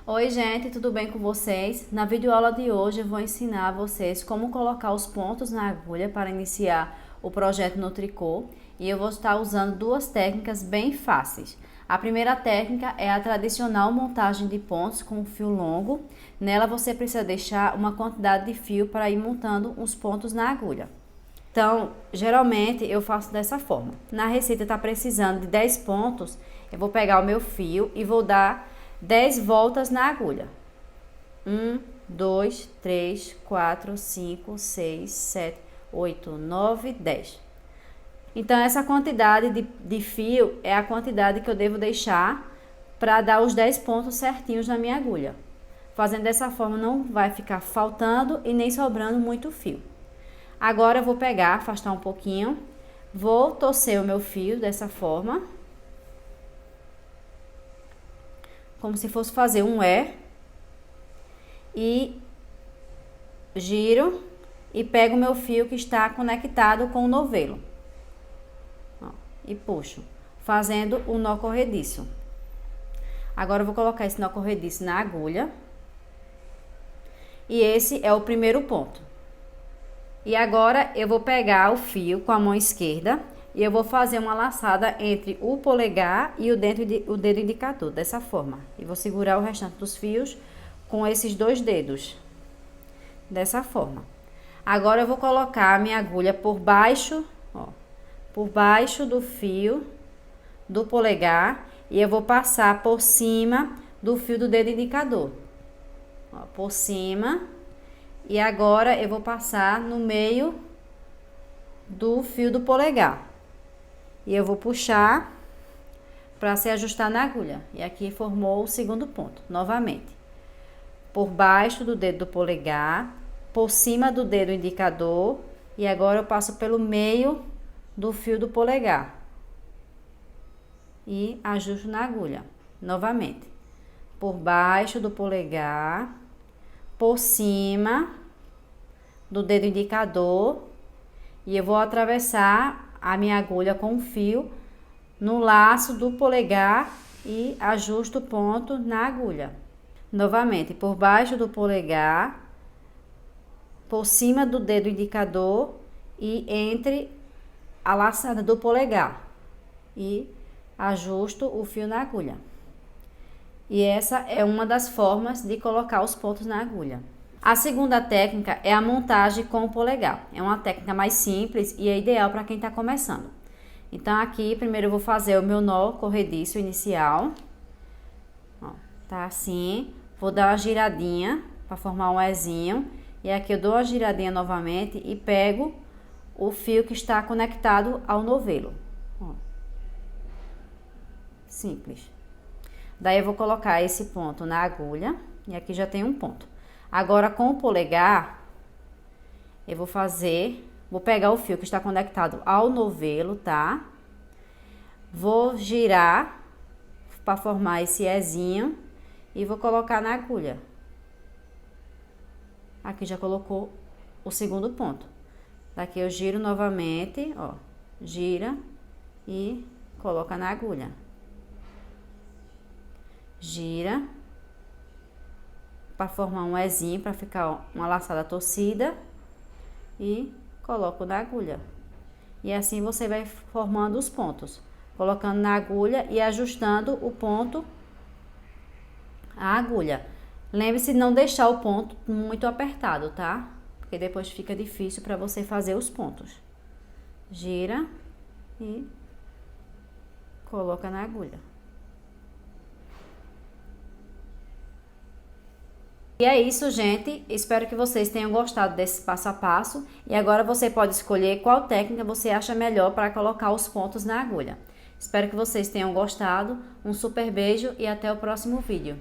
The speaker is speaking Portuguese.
Oi gente, tudo bem com vocês? Na videoaula de hoje eu vou ensinar a vocês como colocar os pontos na agulha para iniciar o projeto no tricô e eu vou estar usando duas técnicas bem fáceis. A primeira técnica é a tradicional montagem de pontos com fio longo. Nela você precisa deixar uma quantidade de fio para ir montando os pontos na agulha. Então, geralmente eu faço dessa forma. Na receita está precisando de 10 pontos, eu vou pegar o meu fio e vou dar 10 voltas na agulha. 1, 2, 3, 4, 5, 6, 7, 8, 9, 10. Então, essa quantidade de fio é a quantidade que eu devo deixar para dar os 10 pontos certinhos na minha agulha. Fazendo dessa forma, não vai ficar faltando e nem sobrando muito fio. Agora eu vou pegar, afastar um pouquinho, vou torcer o meu fio dessa forma, como se fosse fazer um e giro e pego o meu fio que está conectado com o novelo. Ó, e puxo, fazendo o nó corrediço. Agora eu vou colocar esse nó corrediço na agulha. E esse é o primeiro ponto. E agora eu vou pegar o fio com a mão esquerda e eu vou fazer uma laçada entre o polegar e o dedo indicador, dessa forma. E vou segurar o restante dos fios com esses dois dedos, dessa forma. Agora eu vou colocar a minha agulha por baixo, ó, por baixo do fio do polegar e eu vou passar por cima do fio do dedo indicador, ó, por cima. E agora eu vou passar no meio do fio do polegar. E eu vou puxar para se ajustar na agulha. E aqui formou o segundo ponto, novamente. Por baixo do dedo do polegar, por cima do dedo indicador. E agora eu passo pelo meio do fio do polegar. E ajusto na agulha, novamente. Por baixo do polegar, por cima do dedo indicador e eu vou atravessar a minha agulha com o fio no laço do polegar e ajusto o ponto na agulha. Novamente, por baixo do polegar, por cima do dedo indicador e entre a laçada do polegar e ajusto o fio na agulha. E essa é uma das formas de colocar os pontos na agulha. A segunda técnica é a montagem com o polegar. É uma técnica mais simples e é ideal para quem está começando. Então aqui primeiro eu vou fazer o meu nó corrediço inicial. Ó, tá assim. Vou dar uma giradinha para formar um Ezinho. E aqui eu dou uma giradinha novamente e pego o fio que está conectado ao novelo. Ó. Simples. Daí eu vou colocar esse ponto na agulha, e aqui já tem um ponto. Agora com o polegar, eu vou pegar o fio que está conectado ao novelo, tá? Vou girar para formar esse Ezinho e vou colocar na agulha. Aqui já colocou o segundo ponto. Daqui eu giro novamente, ó, gira e coloca na agulha. Gira para formar um Ezinho, para ficar uma laçada torcida e coloco na agulha. E assim você vai formando os pontos, colocando na agulha e ajustando o ponto à agulha. Lembre-se de não deixar o ponto muito apertado, tá? Porque depois fica difícil para você fazer os pontos. Gira e coloca na agulha. E é isso, gente. Espero que vocês tenham gostado desse passo a passo. E agora você pode escolher qual técnica você acha melhor para colocar os pontos na agulha. Espero que vocês tenham gostado. Um super beijo e até o próximo vídeo.